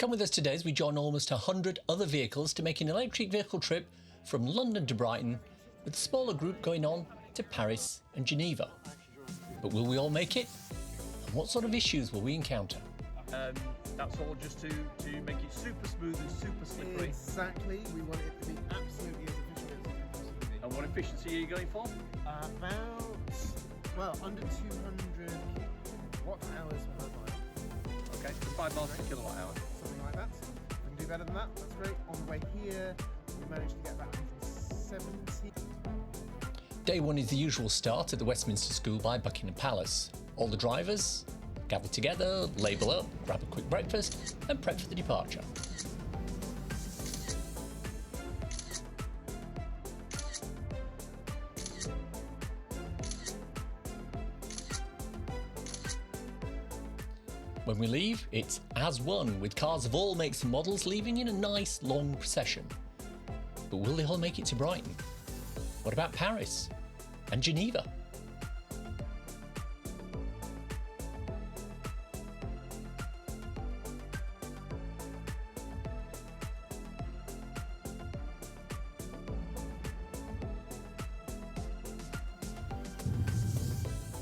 Come with us today as we join almost 100 other vehicles to make an electric vehicle trip from London to Brighton, with a smaller group going on to Paris and Geneva. But will we all make it? And what sort of issues will we encounter? That's all just to make it super smooth and super slippery. Exactly, we want it to be absolutely as efficient as it can possibly be. And what efficiency are you going for? Under 200 watt hours per mile. Okay, 5 miles per kilowatt hour. Something like that. We can do better than that, that's great. On the way here, we managed to get about 170. Day one is the usual start at the Westminster School by Buckingham Palace. All the drivers gather together, label up, grab a quick breakfast and prep for the departure. When we leave, it's as one, with cars of all makes and models leaving in a nice long procession. But will they all make it to Brighton? What about Paris and Geneva?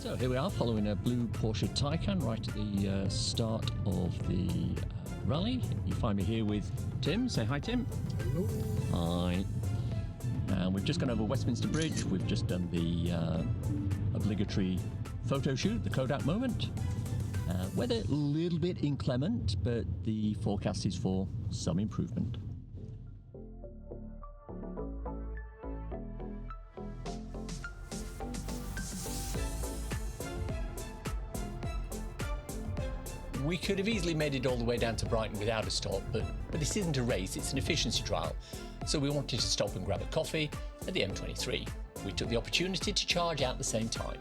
So here we are, following a blue Porsche Taycan right at the start of the rally. You find me here with Tim. Say hi, Tim. Hello. Hi. And we've just gone over Westminster Bridge. We've just done the obligatory photo shoot, the Kodak moment. Weather a little bit inclement, but the forecast is for some improvement. We could have easily made it all the way down to Brighton without a stop, but this isn't a race, it's an efficiency trial. So we wanted to stop and grab a coffee at the M23. We took the opportunity to charge out at the same time.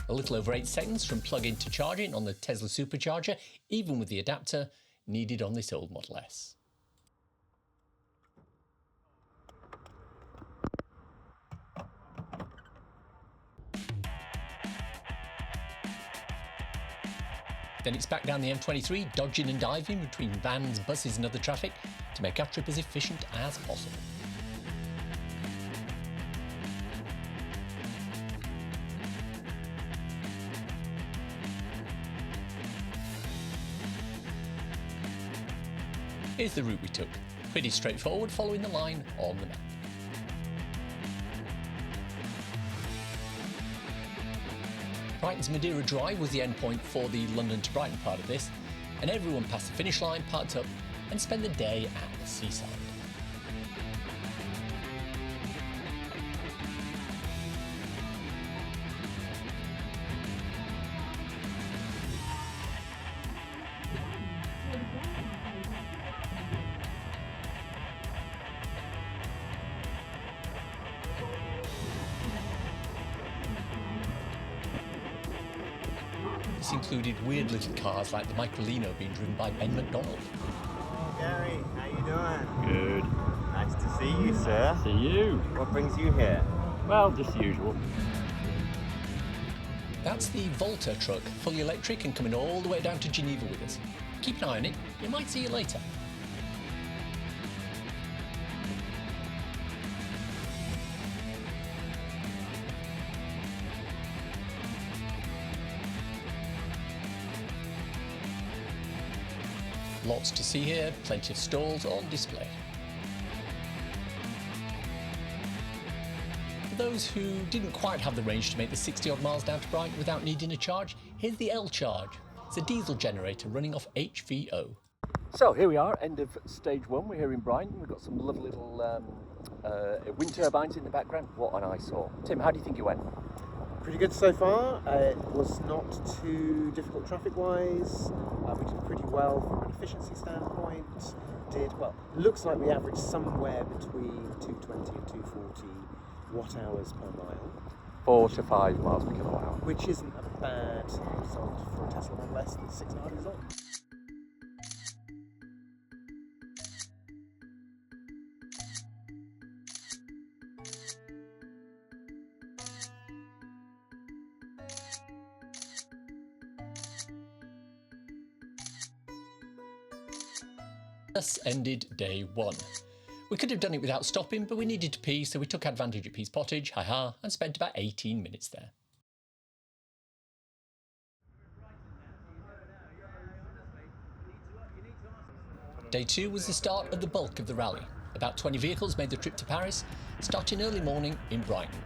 A little over 8 seconds from plug-in to charging on the Tesla supercharger, even with the adapter needed on this old Model S. Then it's back down the M23, dodging and diving between vans, buses and other traffic to make our trip as efficient as possible. Here's the route we took. Pretty straightforward, following the line on the map. Brighton's Madeira Drive was the endpoint for the London to Brighton part of this, and everyone passed the finish line, parked up, and spent the day at the seaside. This included weird little cars like the Microlino being driven by Ben McDonald. Oh, Gary, how you doing? Good. Nice to see you, sir. See you. What brings you here? Well, just the usual. That's the Volta truck, fully electric and coming all the way down to Geneva with us. Keep an eye on it, you might see it later. Lots to see here, plenty of stalls on display. For those who didn't quite have the range to make the 60 odd miles down to Brighton without needing a charge, here's the L Charge. It's a diesel generator running off HVO. So here we are, end of stage one. We're here in Brighton. We've got some lovely little wind turbines in the background. What an eyesore. Tim, how do you think it went? Pretty good so far. It was not too difficult traffic-wise. We did pretty well from an efficiency standpoint. Looks like we averaged somewhere between 220 and 240 watt hours per mile. 4 to 5 miles per kilowatt hour. which isn't a bad result for a Tesla Model S that's 6.9 years old. Thus ended day 1. We could have done it without stopping, but we needed to pee, so we took advantage of Pease Pottage, haha, and spent about 18 minutes there. Day 2 was the start of the bulk of the rally. About 20 vehicles made the trip to Paris, starting early morning in Brighton.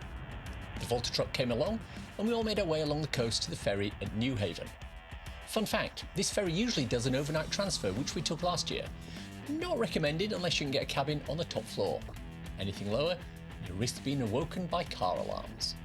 The Volta truck came along, and we all made our way along the coast to the ferry at New Haven. Fun fact, this ferry usually does an overnight transfer, which we took last year. Not recommended unless you can get a cabin on the top floor. Anything lower, you risk being awoken by car alarms.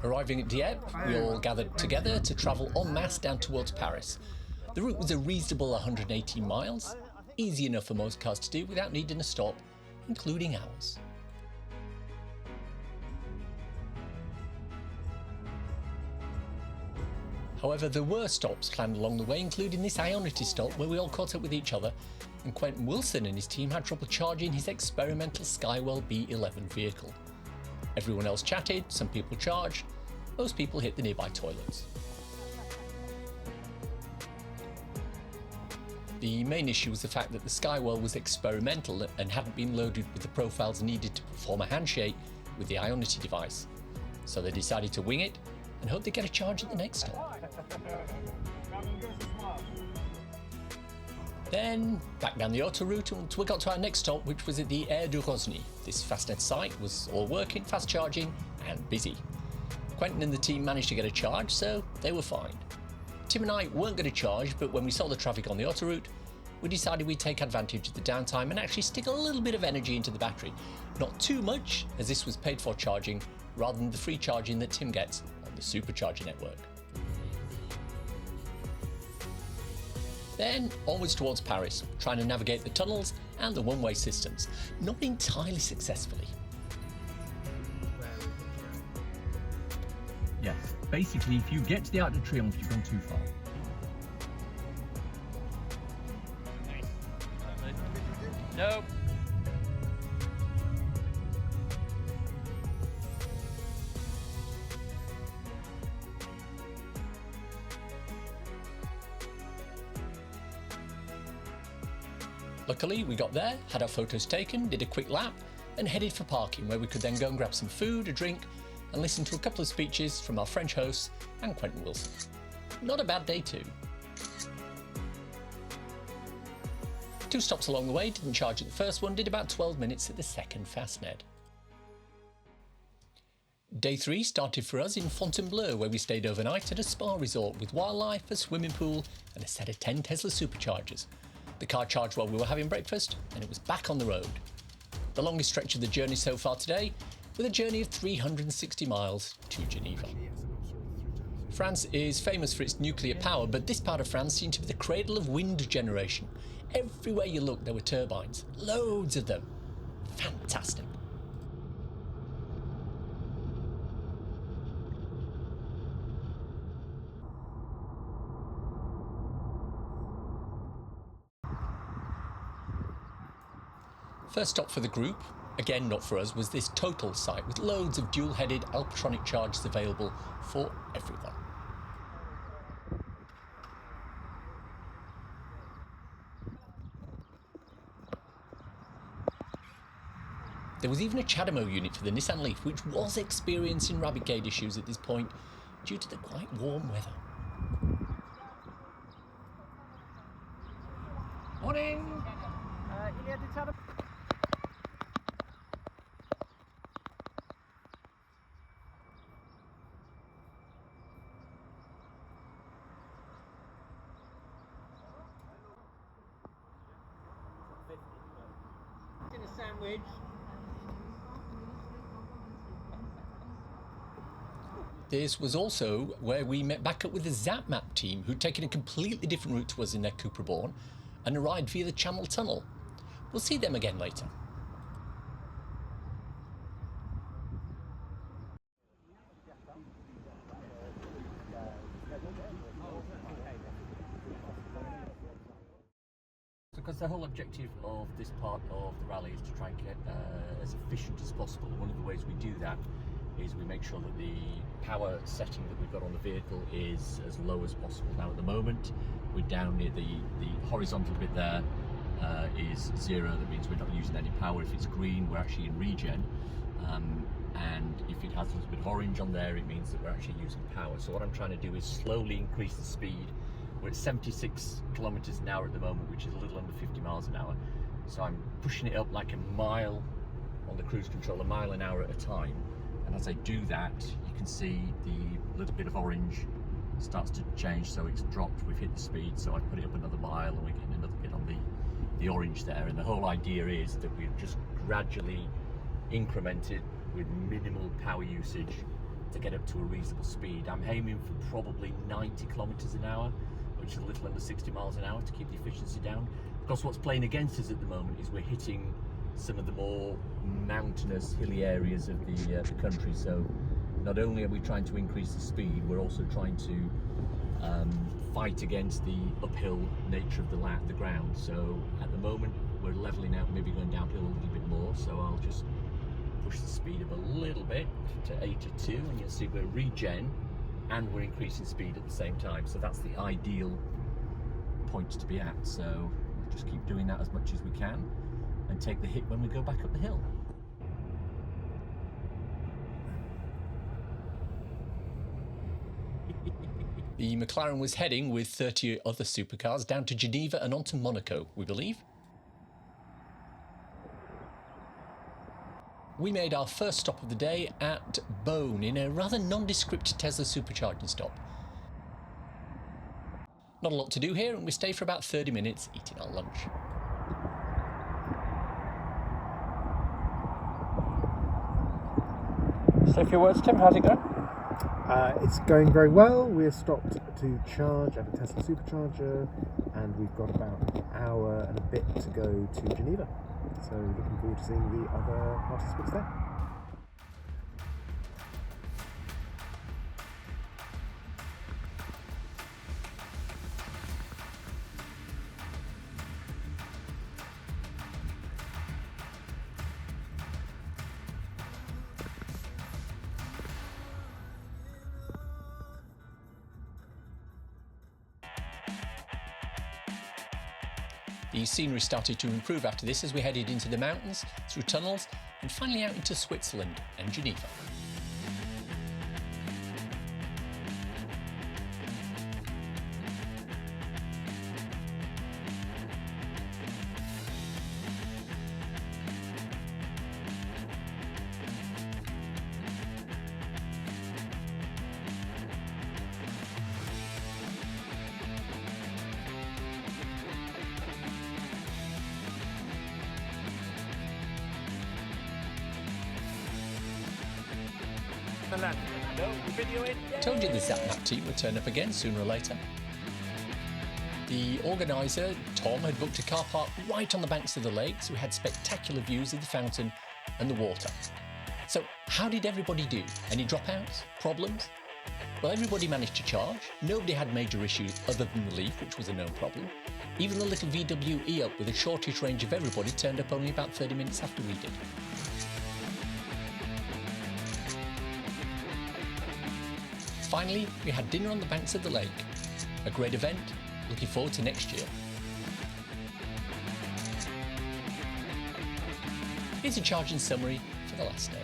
Arriving at Dieppe, we all gathered together to travel en masse down towards Paris. The route was a reasonable 118 miles, easy enough for most cars to do without needing a stop, including ours. However, there were stops planned along the way, including this Ionity stop where we all caught up with each other, and Quentin Wilson and his team had trouble charging his experimental Skywell B11 vehicle. Everyone else chatted, some people charged, most people hit the nearby toilets. The main issue was the fact that the Skywell was experimental and hadn't been loaded with the profiles needed to perform a handshake with the Ionity device, so they decided to wing it and hope they get a charge at the next stop. Then, back down the autoroute until we got to our next stop, which was at the Aire de Rosny. This Fastnet site was all working, fast charging, and busy. Quentin and the team managed to get a charge, so they were fine. Tim and I weren't going to charge, but when we saw the traffic on the autoroute, we decided we'd take advantage of the downtime and actually stick a little bit of energy into the battery. Not too much, as this was paid for charging, rather than the free charging that Tim gets on the supercharger network. Then onwards towards Paris, trying to navigate the tunnels and the one-way systems, not entirely successfully. Yes, basically if you get to the Arc de Triomphe, you've gone too far. Nope. Luckily, we got there, had our photos taken, did a quick lap, and headed for parking where we could then go and grab some food, a drink, and listen to a couple of speeches from our French hosts and Quentin Wilson. Not a bad day too. 2 stops along the way, didn't charge at the first one, did about 12 minutes at the second Fastnet. Day 3 started for us in Fontainebleau, where we stayed overnight at a spa resort with wildlife, a swimming pool, and a set of 10 Tesla superchargers. The car charged while we were having breakfast, and it was back on the road. The longest stretch of the journey so far today, with a journey of 360 miles to Geneva. France is famous for its nuclear power, but this part of France seemed to be the cradle of wind generation. Everywhere you looked, there were turbines, loads of them. Fantastic. First stop for the group, again not for us, was this Total site with loads of dual-headed Alpatronic chargers available for everyone. There was even a CHAdeMO unit for the Nissan Leaf, which was experiencing rabbit gate issues at this point due to the quite warm weather. Morning! sandwich. This was also where we met back up with the ZapMap team, who'd taken a completely different route to us in their Cooper Born and arrived via the Channel Tunnel. We'll see them again later. Because the whole objective of this part of the rally is to try and get as efficient as possible. One of the ways we do that is we make sure that the power setting that we've got on the vehicle is as low as possible. Now at the moment we're down near the horizontal bit there is 0. That means we're not using any power. If it's green, we're actually in regen, and if it has a little bit of orange on there, it means that we're actually using power. So what I'm trying to do is slowly increase the speed. We're at 76 kilometers an hour at the moment, which is a little under 50 miles an hour. So I'm pushing it up like a mile on the cruise control, a mile an hour at a time. And as I do that, you can see the little bit of orange starts to change. So it's dropped, we've hit the speed. So I put it up another mile and we're getting another bit on the orange there. And the whole idea is that we've just gradually incremented with minimal power usage to get up to a reasonable speed. I'm aiming for probably 90 kilometers an hour, which is a little under 60 miles an hour, to keep the efficiency down. Of course, what's playing against us at the moment is we're hitting some of the more mountainous, hilly areas of the country. So not only are we trying to increase the speed, we're also trying to fight against the uphill nature of the ground. So at the moment, we're leveling out, maybe going downhill a little bit more. So I'll just push the speed up a little bit to 82, and you'll see we're regen and we're increasing speed at the same time. So that's the ideal point to be at. So we'll just keep doing that as much as we can and take the hit when we go back up the hill. The McLaren was heading with 30 other supercars down to Geneva and on to Monaco, we believe. We made our first stop of the day at Beaune in a rather nondescript Tesla supercharging stop. Not a lot to do here, and we stay for about 30 minutes eating our lunch. Say a few words, Tim. How's it going? It's going very well. We're stopped to charge at a Tesla supercharger, and we've got about an hour and a bit to go to Geneva. So looking forward to seeing the other participants there. The scenery started to improve after this as we headed into the mountains, through tunnels, and finally out into Switzerland and Geneva. Told you the ZapMap team would turn up again sooner or later. The organiser, Tom, had booked a car park right on the banks of the lake, so we had spectacular views of the fountain and the water. So how did everybody do? Any dropouts? Problems? Well, everybody managed to charge. Nobody had major issues other than the Leaf, which was a known problem. Even the little VW E-Up with a shortish range of everybody turned up only about 30 minutes after we did. Finally, we had dinner on the banks of the lake. A great event, looking forward to next year. Here's a charging summary for the last day.